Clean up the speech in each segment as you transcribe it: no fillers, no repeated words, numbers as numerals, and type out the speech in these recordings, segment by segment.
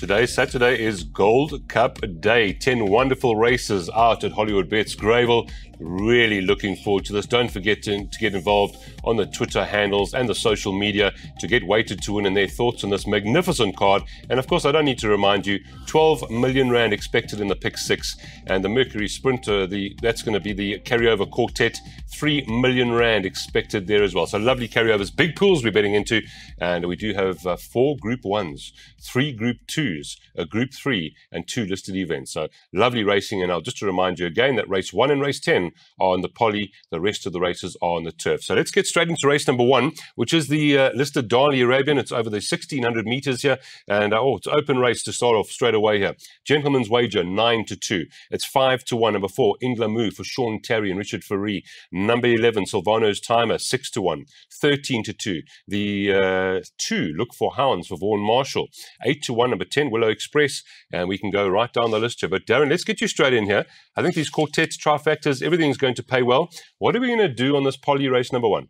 Today, Saturday, is Gold Cup Day. 10 wonderful races out at Hollywood Bets Greyville. Really looking forward to this. Don't forget to get involved on the Twitter handles and the social media to get weighted to win and their thoughts on this magnificent card. And of course, I don't need to remind you, 12 million rand expected in the pick 6. And the Mercury Sprinter, that's going to be the carryover quartet. 3 million rand expected there as well. So lovely carryovers, big pools we're betting into. And we do have 4 Group 1s, 3 Group 2s, a Group 3, and 2 listed events. So lovely racing. And I'll just to remind you again that race 1 and race 10 are on the poly. The rest of the races are on the turf. So let's get straight into race number 1, which is the listed Dali Arabian. It's over the 1,600 meters here. And it's open race to start off straight away here. Gentleman's Wager, 9-2. It's 5-1. Number 4, Inglamu for Sean Terry and Richard Faree. Number 11, Silvano's Timer, 6-1. 13-2. The 2, Look for Hounds for Vaughan Marshall. 8-1. Number 10, Willow Express. And we can go right down the list here. But Darren, let's get you straight in here. I think these quartets, trifectas, everything's going to pay well. What are we going to do on this poly race number 1?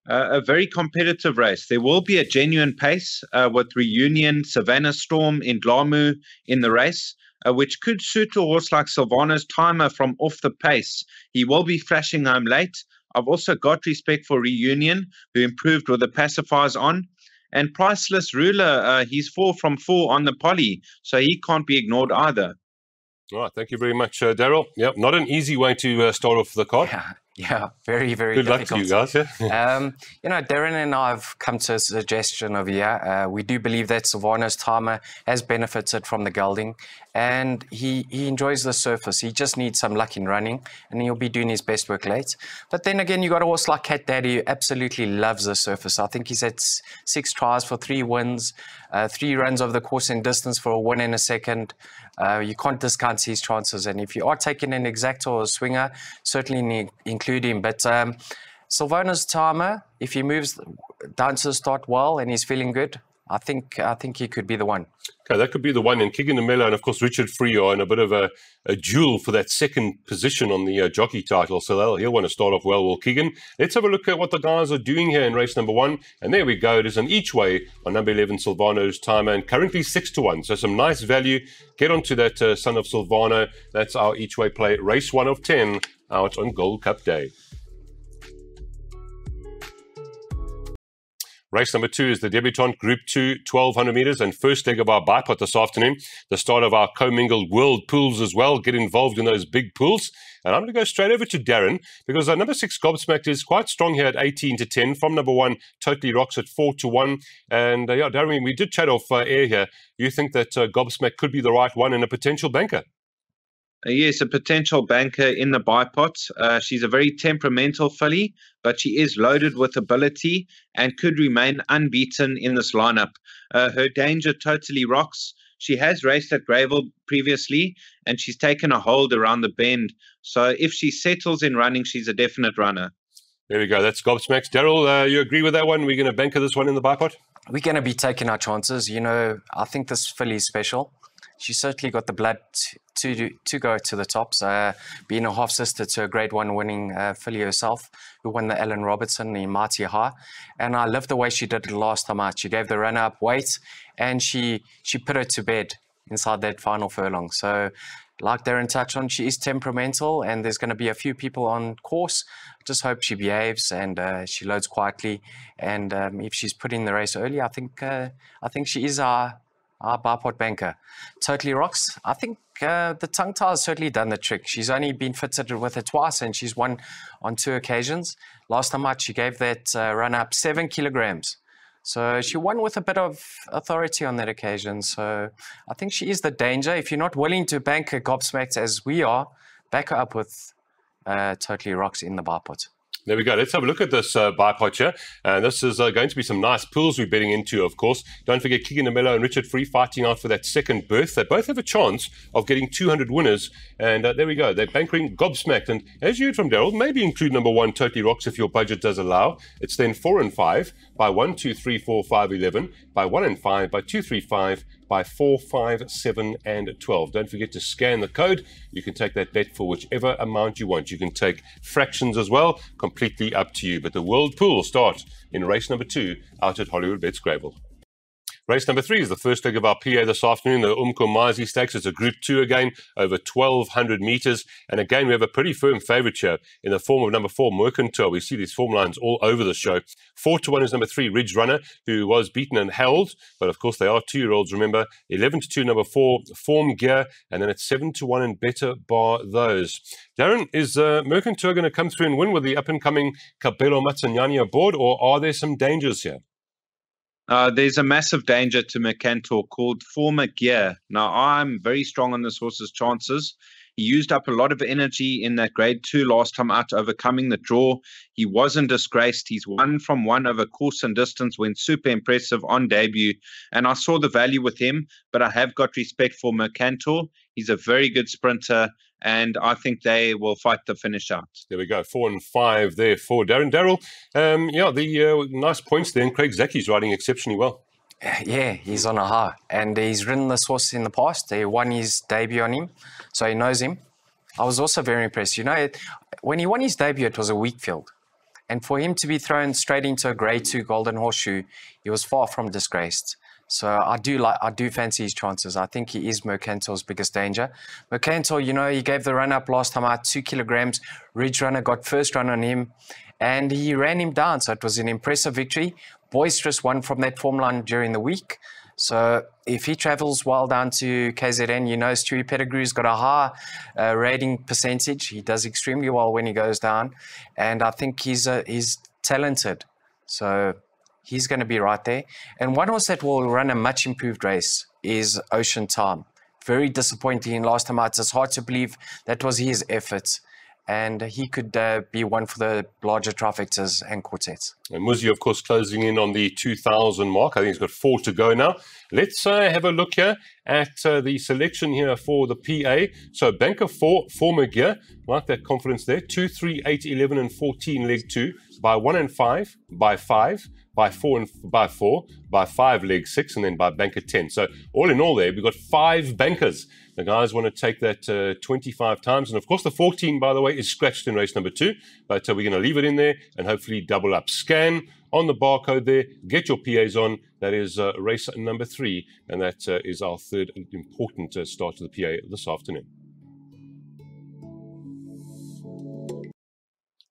A very competitive race. There will be a genuine pace with Reunion, Savannah Storm, Inglamu in the race, which could suit a horse like Silvano's Timer from off the pace. He will be flashing home late. I've also got respect for Reunion, who improved with the pacifiers on. And Priceless Ruler, he's 4 from 4 on the poly, so he can't be ignored either. All right, thank you very much, Daryl. Yep, not an easy way to start off the card. Yeah, very, very good difficult. Luck to you guys. Yeah. Darren and I have come to a suggestion of we do believe that Silvano's Timer has benefited from the gelding, and he enjoys the surface. He just needs some luck in running, and he'll be doing his best work late. But then again, you got a horse like Cat Daddy who absolutely loves the surface. I think he's had 6 tries for 3 wins, 3 runs over the course and distance for a 1 and a second. You can't discount his chances, and if you are taking an exacta or a swinger, certainly include him. But Silvano's Timer, if he moves down to the start well and he's feeling good, I think he could be the one. Okay, that could be the one. And Keegan Miller and, of course, Richard Faree are in a bit of a duel for that second position on the jockey title. So he'll want to start off well, Keegan. Let's have a look at what the guys are doing here in race number 1. And there we go. It is an each way on number 11, Silvano's Timer, and currently 6-1. So some nice value. Get onto that Son of Silvano. That's our each way play. Race 1 of 10 out on Gold Cup Day. Race number 2 is the Debutante Group 2, 1,200 meters, and first leg of our bipod this afternoon. The start of our commingled world pools as well. Get involved in those big pools. And I'm going to go straight over to Darren because our number 6 Gobsmacked is quite strong here at 18-10. From number 1, Totally Rocks at 4-1. And Darren, we did chat off air here. You think that Gobsmacked could be the right one and a potential banker? Yes, a potential banker in the bipot. She's a very temperamental filly, but she is loaded with ability and could remain unbeaten in this lineup. Her danger Totally Rocks. She has raced at Greyville previously, and she's taken a hold around the bend. So if she settles in running, she's a definite runner. There we go. That's Gobsmacked. Daryl, you agree with that one? We're going to banker this one in the bipot? We're going to be taking our chances. I think this filly is special. She's certainly got the blood to go to the tops, being a half-sister to a Grade 1 winning filly herself, who won the Ellen Robertson, the Mighty High. And I love the way she did it last time out. She gave the runner-up weight, and she put her to bed inside that final furlong. So, like Darren touched on, she is temperamental, and there's going to be a few people on course. Just hope she behaves and she loads quietly. And if she's put in the race early, I think she is our bipod banker. Totally Rocks. I think the tongue tie has certainly done the trick. She's only been fitted with it twice, and she's won on 2 occasions. Last time out, she gave that run up 7 kilograms. So she won with a bit of authority on that occasion. So I think she is the danger. If you're not willing to bank a Gobsmacked as we are, back her up with Totally Rocks in the bipod. There we go. Let's have a look at this bipod here. And this is going to be some nice pools we're betting into, of course. Don't forget Keegan Miller and Richard Faree fighting out for that second berth. They both have a chance of getting 200 winners. And there we go. They're bankering Gobsmacked. And as you heard from Daryl, maybe include number 1, Totally Rocks, if your budget does allow. It's then 4 and 5 by 1, 2, 3, 4, 5, 11, by 1 and 5, by 2, 3, 5, by 4, 5, 7, and 12. Don't forget to scan the code. You can take that bet for whichever amount you want. You can take fractions as well, completely up to you. But the World Pool starts in race number 2 out at Hollywood Bets Greyville. Race number 3 is the first leg of our PA this afternoon, the Umkomazi Stakes. It's a Group 2 again, over 1,200 metres. And again, we have a pretty firm favourite here in the form of number 4, Mercantor. We see these form lines all over the show. 4-1 is number 3, Ridge Runner, who was beaten and held. But of course, they are 2-year-olds, remember. 11-2, number 4, Form Gear. And then it's 7-1 and better bar those. Darren, is Mercantor going to come through and win with the up-and-coming Cabello Matsanyani aboard, or are there some dangers here? There's a massive danger to Mercantor called Former Gear. Now, I'm very strong on this horse's chances. He used up a lot of energy in that grade 2 last time out, overcoming the draw. He wasn't disgraced. He's 1-from-1 over course and distance, went super impressive on debut. And I saw the value with him, but I have got respect for Mercantor. He's a very good sprinter, and I think they will fight the finish out. There we go, 4 and 5 there for Darren. Darryl, the nice points there, and Craig Zacky's riding exceptionally well. Yeah, he's on a high, and he's ridden this horse in the past. He won his debut on him, so he knows him. I was also very impressed. You know, when he won his debut, it was a weak field. And for him to be thrown straight into a grade 2 Golden Horseshoe, he was far from disgraced. So I do fancy his chances. I think he is Mercantor's biggest danger. Mercantor, you know, he gave the run-up last time out, 2 kilograms. Ridge Runner got first run on him, and he ran him down. So it was an impressive victory. Boisterous won from that form line during the week. So if he travels well down to KZN, you know, Stewie Pettigrew's got a high rating percentage. He does extremely well when he goes down. And I think he's talented. So he's going to be right there. And one horse that will run a much improved race is Ocean Time. Very disappointing last time out. It's hard to believe that was his effort. And he could be one for the larger trifectas and quartets. And Muzi, of course, closing in on the 2,000 mark. I think he's got 4 to go now. Let's have a look here at the selection here for the PA. So banker 4, Former Gear. Like that confidence there. 2, 3, 8, 11 and 14, leg 2. By 1 and 5, by 5, by 4 and by 4, by 5, leg 6, and then by banker 10. So all in all there, we've got 5 bankers. The guys want to take that 25 times. And of course, the 14, by the way, is scratched in race number 2. But we're going to leave it in there and hopefully double up. Scan on the barcode there. Get your PAs on. That is race number 3. And that is our third important start to the PA this afternoon.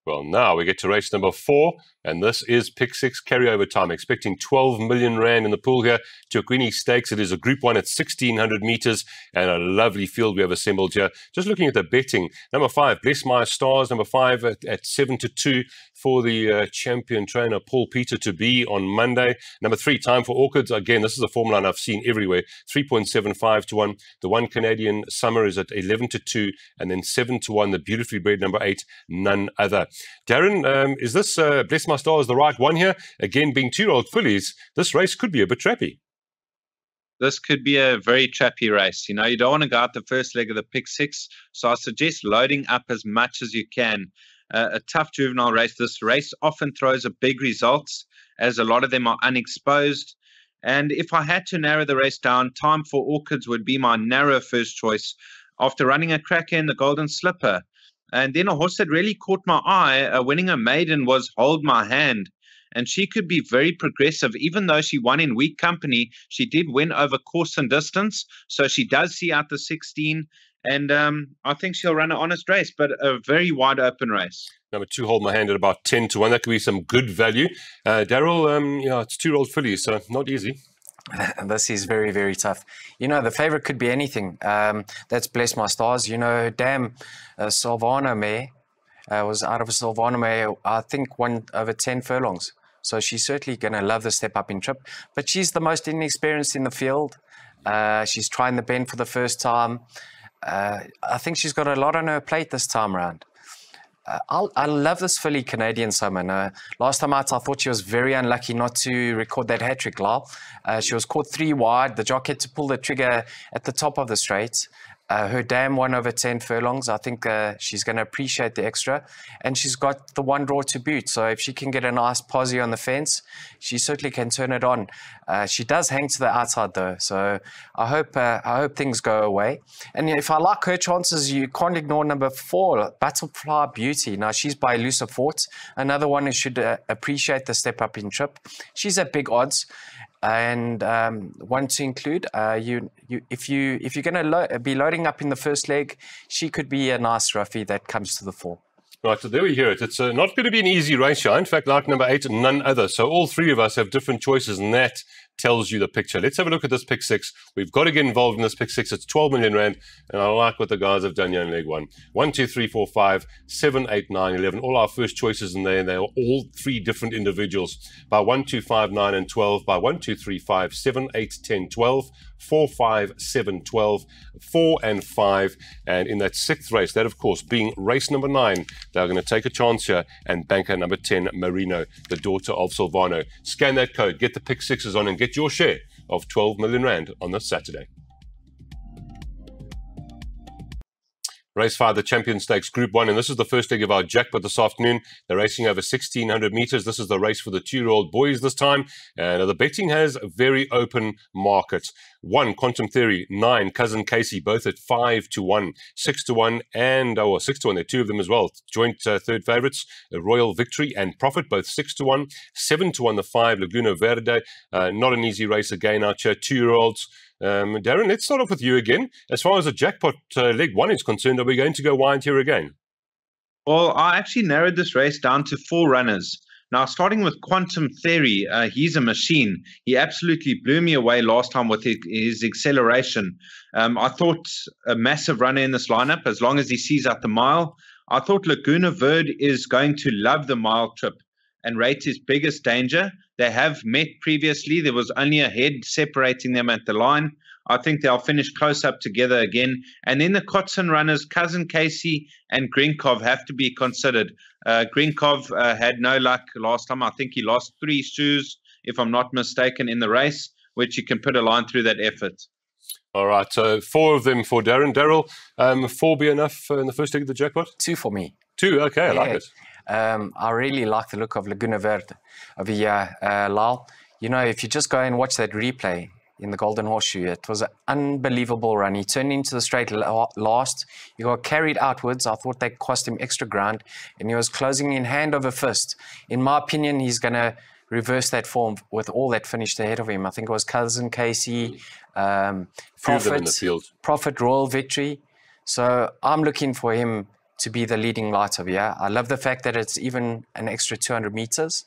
Well, now we get to race number 4, and this is pick 6 carryover time. Expecting 12 million rand in the pool here. Tukwini Stakes. It is a Group 1 at 1,600 meters, and a lovely field we have assembled here. Just looking at the betting, number 5, Bless My Stars. Number 5 at 7-2 for the champion trainer Paul Peter to be on Monday. Number 3, Time for Orchids. Again, this is a formula line I've seen everywhere. 3.75 to 1. The one Canadian Summer is at 11-2, and then 7-1. The beautifully bred number 8, None Other. Darren, is this Bless My Stars the right one here? Again, being 2-year-old fillies, this race could be a bit trappy. This could be a very trappy race. You know, you don't want to go out the first leg of the pick 6. So I suggest loading up as much as you can. A tough juvenile race. This race often throws a big results, as a lot of them are unexposed. And if I had to narrow the race down, Time for Orchids would be my narrow first choice after running a cracker in the Golden Slipper. And then a horse that really caught my eye, winning a maiden, was Hold My Hand. And she could be very progressive. Even though she won in weak company, she did win over course and distance. So she does see out the 16. And I think she'll run an honest race, but a very wide open race. Number 2, Hold My Hand at about 10-1. That could be some good value. Darryl, it's 2-year-old fillies, so not easy. This is very, very tough. You know, the favorite could be anything. That's Bless My Stars. You know, damn, Silvano Mare was out of a Silvano Mare, I think, won over 10 furlongs. So she's certainly going to love the step up in trip. But she's the most inexperienced in the field. She's trying the bend for the first time. I think she's got a lot on her plate this time around. I love this filly, Canadian Summer. Last time out, I thought she was very unlucky not to record that hat-trick, Lyle. She was caught 3 wide. The jock had to pull the trigger at the top of the straight. Her dam won over 10 furlongs. I think she's going to appreciate the extra. And she's got the 1 draw to boot. So if she can get a nice posse on the fence, she certainly can turn it on. She does hang to the outside, though. So I hope things go away. And if I like her chances, you can't ignore number 4, Butterfly Beauty. Now, she's by Elusive Fort. Another one who should appreciate the step up in trip. She's at big odds. and one to include, if you're going to be loading up in the first leg, she could be a nice roughie that comes to the fore. Right, so there we hear it. It's not going to be an easy race, yeah. In fact, like number 8, none other. So all three of us have different choices, and that tells you the picture. Let's have a look at this pick 6. We've got to get involved in this pick 6. It's 12 million rand, and I like what the guys have done here in leg 1. 1, 2, 3, 4, 5, 7, 8, 9, 11. All our first choices in there, and they are all three different individuals. By 1, 2, 5, 9, and 12. By 1, 2, 3, 5, 7, 8, 10, 12. 4, 5, 7, 12, 4 and 5. And in that 6th race, that of course being race number 9, they're going to take a chance here and banker number 10, Marino, the daughter of Silvano. Scan that code, get the pick 6s on and get your share of 12 million rand on this Saturday. Race 5, the Champion Stakes Group 1, and this is the first leg of our jackpot this afternoon. They're racing over 1,600 meters. This is the race for the 2-year-old boys this time, and the betting has a very open market. 1, Quantum Theory, 9, Cousin Casey, both at 5 to 1, 6 to 1, and 6 to 1. There are two of them as well. Joint third favourites, Royal Victory and Profit, both 6 to 1, 7 to 1. The 5, Laguna Verde. Not an easy race again out here. 2-year-olds. Darren, let's start off with you again. As far as the jackpot leg 1 is concerned, are we going to go wide here again? Well, I actually narrowed this race down to 4 runners. Now, starting with Quantum Theory, he's a machine. He absolutely blew me away last time with his acceleration. I thought a massive runner in this lineup, as long as he sees out the mile. I thought Laguna Verde is going to love the mile trip and rate his biggest danger. They have met previously. There was only a head separating them at the line. I think they'll finish close up together again. And then the Kotson runners, Cousin Casey and Grinkov, have to be considered. Grinkov had no luck last time. I think he lost 3 shoes, if I'm not mistaken, in the race, which you can put a line through that effort. All right, so 4 of them for Darren. Daryl, 4 be enough in the first leg of the jackpot? 2 for me. 2, okay, I like it. I really like the look of Laguna Verde over here, Lyle. You know, if you just go and watch that replay in the Golden Horseshoe, it was an unbelievable run. He turned into the straight last. He got carried outwards. I thought they cost him extra ground, and he was closing in hand over fist. In my opinion, he's going to reverse that form with all that finished ahead of him. I think it was Cousin Casey, Profit, Royal Victory. So I'm looking for him to be the leading light over here. I love the fact that it's even an extra 200 meters.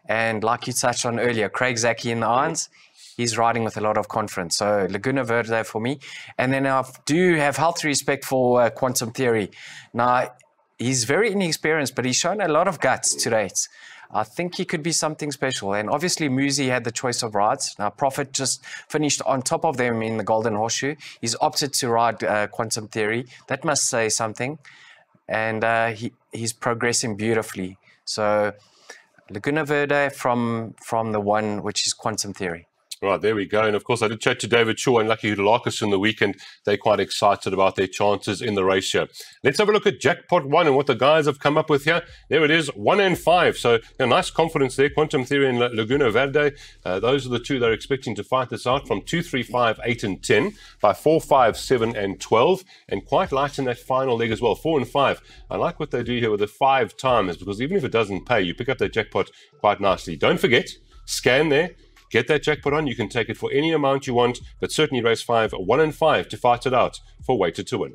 And like you touched on earlier, Craig Zaki in the irons, he's riding with a lot of confidence. So Laguna Verde for me. And then I do have healthy respect for Quantum Theory. Now, he's very inexperienced, but he's shown a lot of guts to date. I think he could be something special. And obviously, Muzi had the choice of rides. Now, Profit just finished on top of them in the Golden Horseshoe. He's opted to ride Quantum Theory. That must say something. And he's progressing beautifully. So Laguna Verde from the 1, which is Quantum Theory. Right, there we go. And of course, I did chat to David Shaw and Lucky Hudolakis in the weekend. They're quite excited about their chances in the race here. Let's have a look at Jackpot 1 and what the guys have come up with here. There it is, 1 and 5. So a nice confidence there. Quantum Theory and Laguna Verde. Those are the two they're expecting to fight this out from 2, 3, 5, 8 and 10 by 4, 5, 7 and 12. And quite light in that final leg as well, 4 and 5. I like what they do here with the 5 times, because even if it doesn't pay, you pick up that jackpot quite nicely. Don't forget, scan there. Get that jackpot on. You can take it for any amount you want, but certainly race 5, 1 and 5 to fight it out for weighted to win.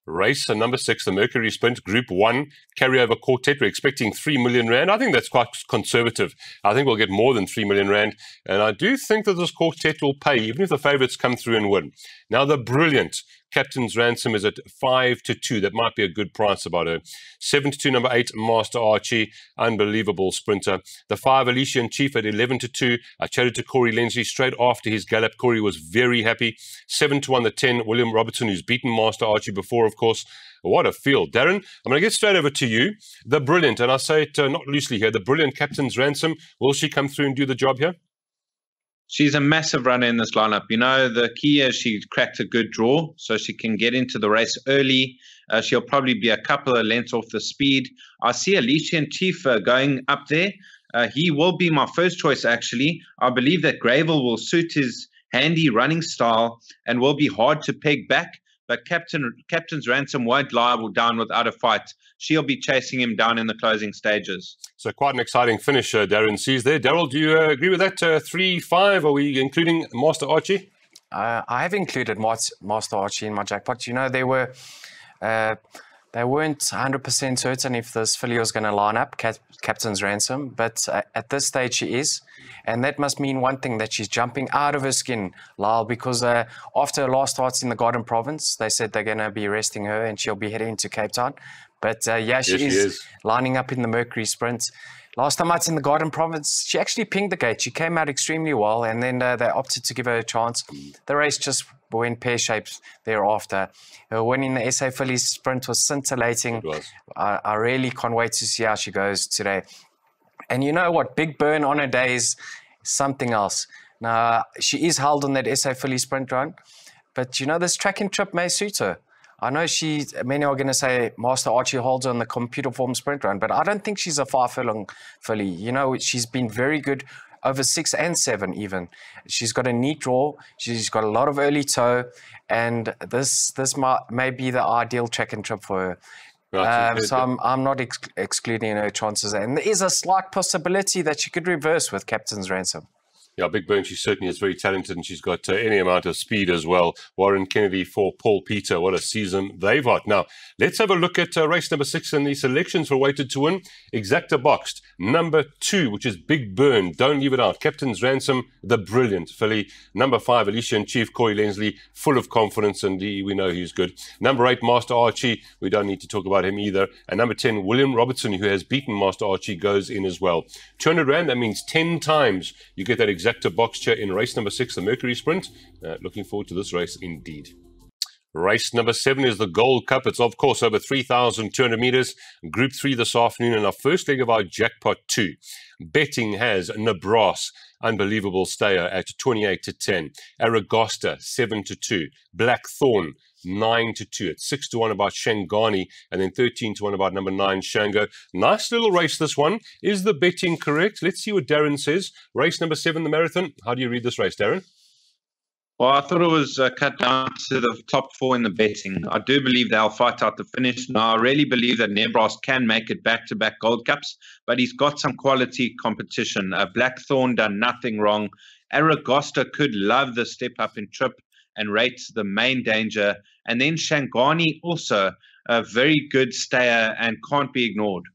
Race number 6, the Mercury Sprint Group 1 carryover quartet. We're expecting 3 million rand. I think that's quite conservative. I think we'll get more than 3 million rand. And I do think that this quartet will pay, even if the favourites come through and win. Now, the brilliant Captain's Ransom is at 5 to 2. That might be a good price about her. 7 to 2, number 8, Master Archie. Unbelievable sprinter. The 5, Elysian Chief at 11 to 2. I chatted to Corey Lensley straight after his gallop. Corey was very happy. 7 to 1, the 10, William Robertson, who's beaten Master Archie before, of course. What a field. Darren, I'm going to get straight over to you. The brilliant, and I say it not loosely here, the brilliant Captain's Ransom. Will she come through and do the job here? She's a massive runner in this lineup. You know, the key is she cracked a good draw, so she can get into the race early. She'll probably be a couple of lengths off the speed. I see Elysian Chief going up there. He will be my first choice, actually. I believe that Greyville will suit his handy running style and will be hard to peg back. but Captain's Ransom won't lie down without a fight. She'll be chasing him down in the closing stages. So quite an exciting finish, Darren sees there. Daryl, do you agree with that? 3-5, are we including Master Archie? I have included Master Archie in my jackpot. You know, they weren't 100% certain if this filly was going to line up, Captain's Ransom, but at this stage she is. And that must mean one thing, that she's jumping out of her skin, Lyle, because after her last starts in the Garden Province, they said they're going to be resting her and she'll be heading into Cape Town. But yeah, she is lining up in the Mercury Sprint. Last time out in the Garden Province, she actually pinged the gate. She came out extremely well, and then they opted to give her a chance. The race just went pear-shaped thereafter. Her winning the SA Fillies Sprint was scintillating. It was. I really can't wait to see how she goes today. And you know what? Big Burn on her day is something else. Now, she is held on that SA Fillies Sprint run, but you know, this track and trip may suit her. I know many are going to say Master Archie holds on the computer form sprint run, but I don't think she's a 5 furlong filly. You know, she's been very good over 6 and 7 even. She's got a neat draw. She's got a lot of early toe, and this may be the ideal track and trip for her. Right, so I'm not excluding her chances. And there is a slight possibility that she could reverse with Captain's Ransom. Yeah, Big Burn, she certainly is very talented, and she's got any amount of speed as well. Warren Kennedy for Paul Peter. What a season they've had. Now, let's have a look at race number 6 and the selections for Weighted to Win. Exacta boxed. Number 2, which is Big Burn. Don't leave it out. Captain's Ransom, the brilliant filly. Number 5, Alicia in Chief, Corey Lensley, full of confidence, and we know he's good. Number 8, Master Archie. We don't need to talk about him either. And number 10, William Robertson, who has beaten Master Archie, goes in as well. 200 Rand, that means 10 times you get that Exacta box chair in race number 6, the Mercury Sprint. Looking forward to this race indeed. Race number 7 is the Gold Cup. It's, of course, over 3,200 meters. Group 3 this afternoon, and our first leg of our jackpot 2. Betting has Nabras, unbelievable stayer, at 28-10. Aragosta, 7-2. Blackthorn, 9-2. It's 6-1 about Shangani, and then 13-1 about number 9, Shango. Nice little race, this one. Is the betting correct? Let's see what Darren says. Race number 7, the marathon. How do you read this race, Darren? Well, I thought it was cut down to the top 4 in the betting. I do believe they'll fight out the finish. Now, I really believe that Nebras can make it back-to-back Gold Cups, but he's got some quality competition. Blackthorn done nothing wrong. Aragosta could love the step up in trip and rates the main danger. And then Shangani also a very good stayer and can't be ignored.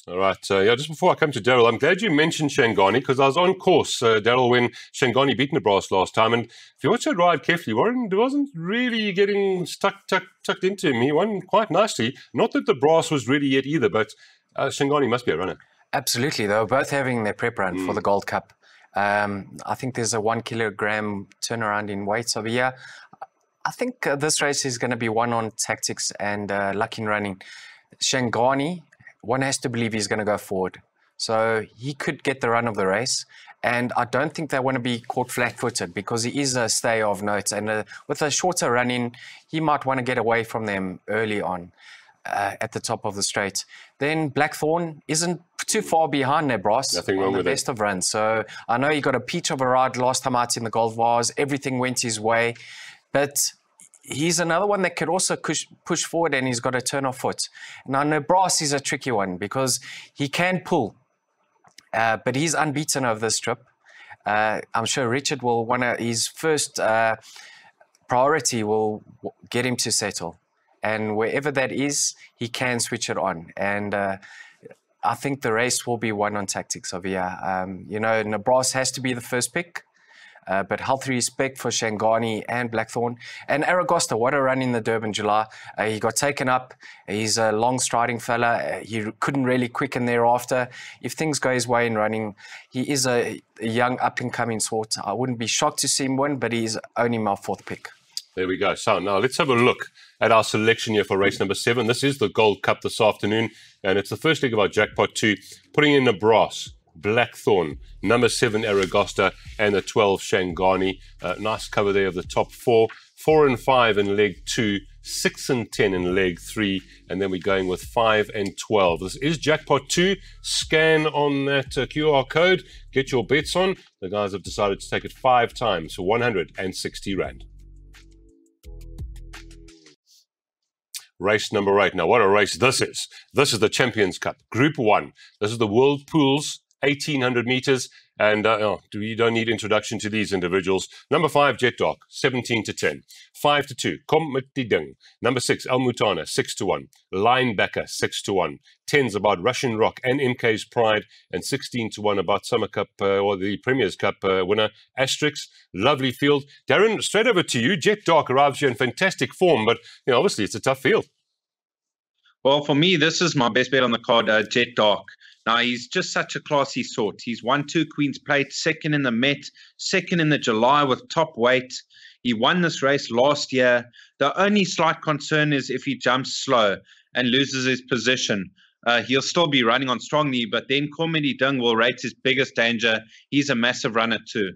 All right. Yeah, just before I come to Daryl, I'm glad you mentioned Shangani, because I was on course, Daryl, when Shangani beat Nabras last time. And if you watch her ride carefully, Warren wasn't really getting tucked into him. He won quite nicely. Not that the brass was ready yet either, but Shangani must be a runner. Absolutely. They were both having their prep run for the Gold Cup. I think there's a 1 kilogram turnaround in weight. So, yeah, I think this race is going to be won on tactics and luck in running. Shangani, one has to believe he's going to go forward. So he could get the run of the race. And I don't think they want to be caught flat-footed, because he is a stayer of note. And with a shorter run-in, he might want to get away from them early on at the top of the straight. Then Blackthorn isn't too far behind Nebras on the best of runs. So I know he got a peach of a ride last time out in the Gold Vase. Everything went his way. But he's another one that could also push forward, and he's got a turn off foot. Now, Nebras is a tricky one because he can pull, but he's unbeaten over this trip. I'm sure Richard will want to, his first priority will get him to settle. And wherever that is, he can switch it on. And I think the race will be won on tactics over here. You know, Nebras has to be the first pick. But healthy respect for Shangani and Blackthorn. And Aragosta, what a run in the Durban July. He got taken up. He's a long striding fella. He couldn't really quicken thereafter. If things go his way in running, he is a young up-and-coming sort. I wouldn't be shocked to see him win, but he's only my 4th pick. There we go. So now let's have a look at our selection here for race number 7. This is the Gold Cup this afternoon, and it's the first leg of our jackpot 2, putting in Nebras, Blackthorn, number 7 Aragosta, and the 12 Shangani. Nice cover there of the top 4. 4 and 5 in leg 2, 6 and 10 in leg 3, and then we're going with 5 and 12. This is jackpot 2. Scan on that QR code. Get your bets on. The guys have decided to take it 5 times for 160 Rand. race number 8. Now, what a race this is. This is the Champions Cup, Group 1. This is the World Pools, 1,800 meters. And you don't need introduction to these individuals. Number 5, Jet Dog, 17-10. 5-2, Commitidung. Number 6, El Mutana, 6-1. Linebacker, 6-1. 10's about Russian Rock and MK's Pride. And 16-1 about Summer Cup or the Premier's Cup winner, Asterix. Lovely field. Darren, straight over to you. Jet Dog arrives here in fantastic form, but obviously it's a tough field. Well, for me, this is my best bet on the card, Jet Dark. Now, he's just such a classy sort. He's won 2 Queen's Plate, 2nd in the Met, 2nd in the July with top weight. He won this race last year. The only slight concern is if he jumps slow and loses his position. He'll still be running on strongly, but then Commitidung will rate his biggest danger. He's a massive runner too.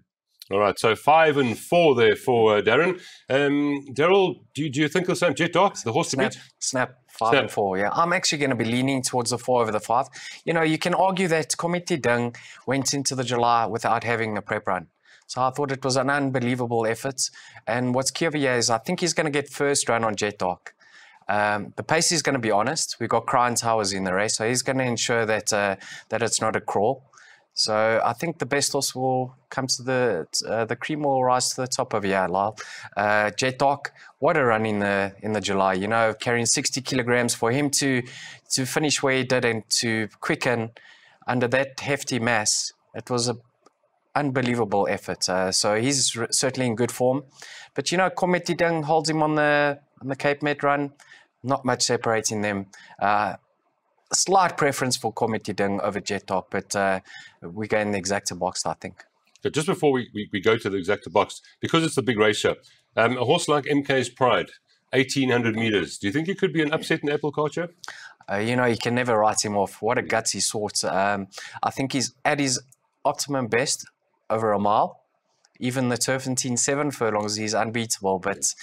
All right, so 5 and 4 there for Darren. Daryl, do you think the same? Jet Dark, the horse to beat? Snap. 5 and 4, yeah. I'm actually going to be leaning towards the 4 over the 5. You can argue that Commitidung went into the July without having a prep run. So I thought it was an unbelievable effort. And what's key over here is I think he's going to get first run on Jet Dark. The pace is going to be honest. We've got Crown Towers in the race, so he's going to ensure that that it's not a crawl. So I think the best horse will come to the cream will rise to the top over here, Lyle. Jet Dark, what a run in the July. Carrying 60 kilograms for him to finish where he did and to quicken under that hefty mass. It was an unbelievable effort. So he's certainly in good form. But Commitidung holds him on the Cape Met run. Not much separating them. Slight preference for Commitidung over Jet Dark, but we go in the exacta box, I think. So just before we go to the exacta box, because it's the big race show, a horse like MK's Pride, 1,800 meters, do you think he could be an upset in apple culture? You can never write him off. What a gutsy sort. I think he's at his optimum best over a mile. Even the Turpentine 7 furlongs, he's unbeatable. But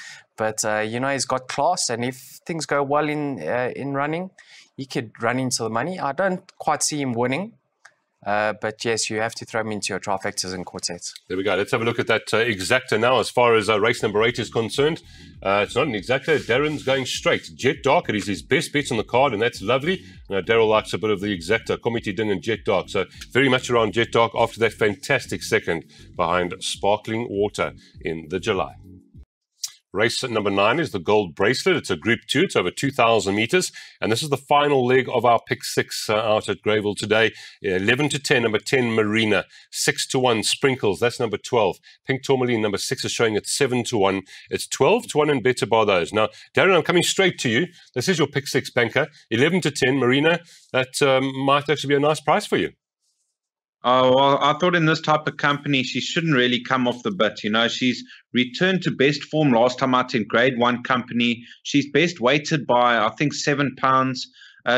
he's got class, and if things go well in running, he could run into the money. I don't quite see him winning, but yes, you have to throw him into your trifectas and quartets. There we go. Let's have a look at that exacta now. As far as race number 8 is concerned, it's not an exacta. Darren's going straight. Jet Dark, it is his best bet on the card, and that's lovely. Darryl likes a bit of the exacta, Commitidung and Jet Dark. So very much around Jet Dark after that fantastic second behind Sparkling Water in the July. Race number 9 is the Gold Bracelet. It's a Group 2. It's over 2,000 meters. And this is the final leg of our pick 6 out at Greyville today. 11-10, number 10, Marina. 6-1, Sprinkles. That's number 12. Pink Tourmaline, number 6, is showing at 7-1. It's 12-1 and better by those. Now, Darren, I'm coming straight to you. This is your pick 6 banker. 11-10, Marina. That might actually be a nice price for you. Oh, well, I thought in this type of company, she shouldn't really come off the bit. She's returned to best form last time out in Grade 1 company. She's best weighted by, I think, 7 pounds.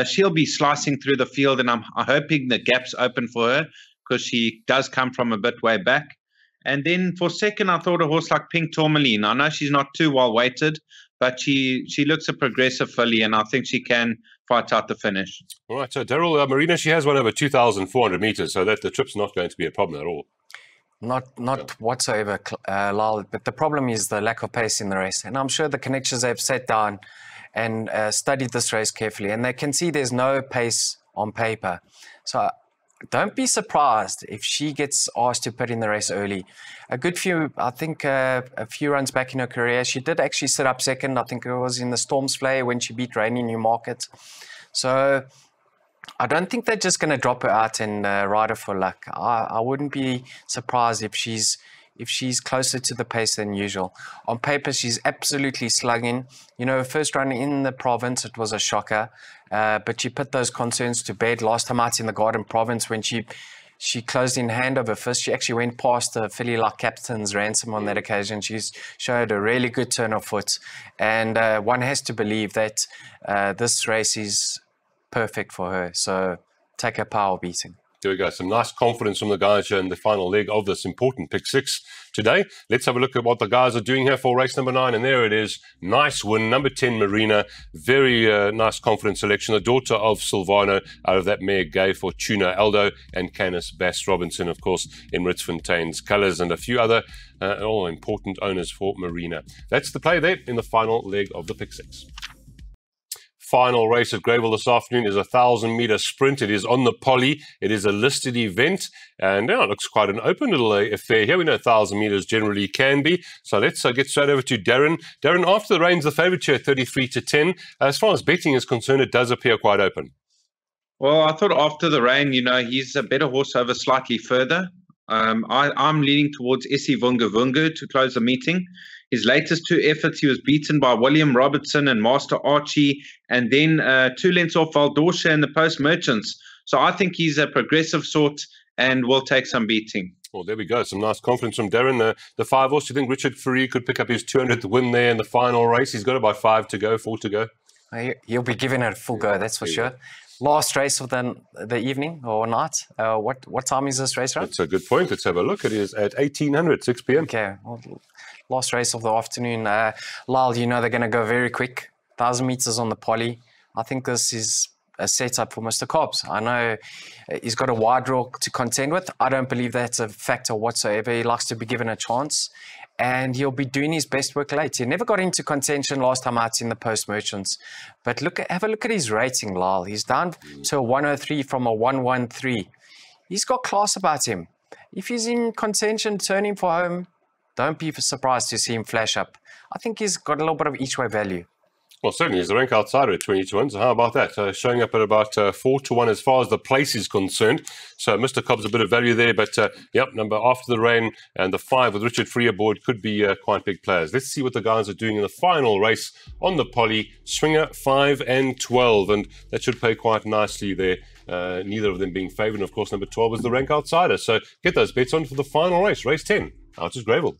She'll be slicing through the field, and I'm hoping the gap's open for her because she does come from a bit way back. And then for second, I thought a horse like Pink Tourmaline. I know she's not too well weighted, but she looks a progressive filly, and I think she can fight out the finish. All right, so Daryl, Marina, she has one over 2,400 meters, so that the trip's not going to be a problem at all. Not whatsoever, Lyle, but the problem is the lack of pace in the race. And I'm sure the connections have sat down and studied this race carefully, and they can see there's no pace on paper. So don't be surprised if she gets asked to put in the race early. I think a few runs back in her career, she did actually sit up second. I think it was in the Storms Play when she beat Rainy Newmarket. So I don't think they're just going to drop her out and ride her for luck. I wouldn't be surprised if she's closer to the pace than usual. On paper, she's absolutely slugging. Her first run in the province, it was a shocker. But she put those concerns to bed last time out in the Garden Province when she closed in hand over fist. She actually went past a filly like Captain's Ransom on that occasion. She's showed a really good turn of foot. And one has to believe that this race is perfect for her. So take her power beating. There we go. Some nice confidence from the guys here in the final leg of this important pick 6 today. Let's have a look at what the guys are doing here for race number 9. And there it is. Nice win. Number 10, Marina. Very nice confident selection. The daughter of Silvano out of that mare Gay Fortuna Aldo and Canis Bass Robinson, of course, in Ritzfontein's colours, and a few other all important owners for Marina. That's the play there in the final leg of the pick 6. final race at Greyville this afternoon is a 1,000-meter sprint. It is on the poly. It is a listed event, and it looks quite an open little affair here. We know 1,000 meters generally can be. So let's get straight over to Darren. Darren, after the rain's the favourite here, 33-10. As far as betting is concerned, it does appear quite open. Well, I thought after the rain, he's a better horse over slightly further. I'm leaning towards Essie Vunga Vunga to close the meeting. His latest 2 efforts, he was beaten by William Robertson and Master Archie, and then 2 lengths off Valdorcia and the Post Merchants. So I think he's a progressive sort and will take some beating. Well, there we go. Some nice confidence from Darren. The 5 horse, do you think Richard Fourie could pick up his 200th win there in the final race? He's got about 5 to go, 4 to go. He'll be giving it a full go, that's for sure. Last race of the evening or night. What time is this race, right? That's a good point. Let's have a look. It is at 1800, 6 p.m. Okay. Well, last race of the afternoon. Lyle, they're going to go very quick. 1,000 meters on the poly. I think this is a setup for Mr. Cobbs. I know he's got a wide draw to contend with. I don't believe that's a factor whatsoever. He likes to be given a chance, and he'll be doing his best work late. He never got into contention last time out in the Post Merchants. But have a look at his rating, Lyle. He's down to a 103 from a 113. He's got class about him. If he's in contention, turn him for home. Don't be surprised to see him flash up. I think he's got a little bit of each way value. Well, certainly, he's the rank outsider at 20-1, so how about that? Showing up at about 4-1 as far as the place is concerned. So Mr. Cobb's a bit of value there, but number after the rain and the 5 with Richard Fourie aboard could be quite big players. Let's see what the guys are doing in the final race on the poly. Swinger 5 and 12, and that should pay quite nicely there. Neither of them being favoured, and of course number 12 is the rank outsider. So get those bets on for the final race, race 10. Out is Greyville.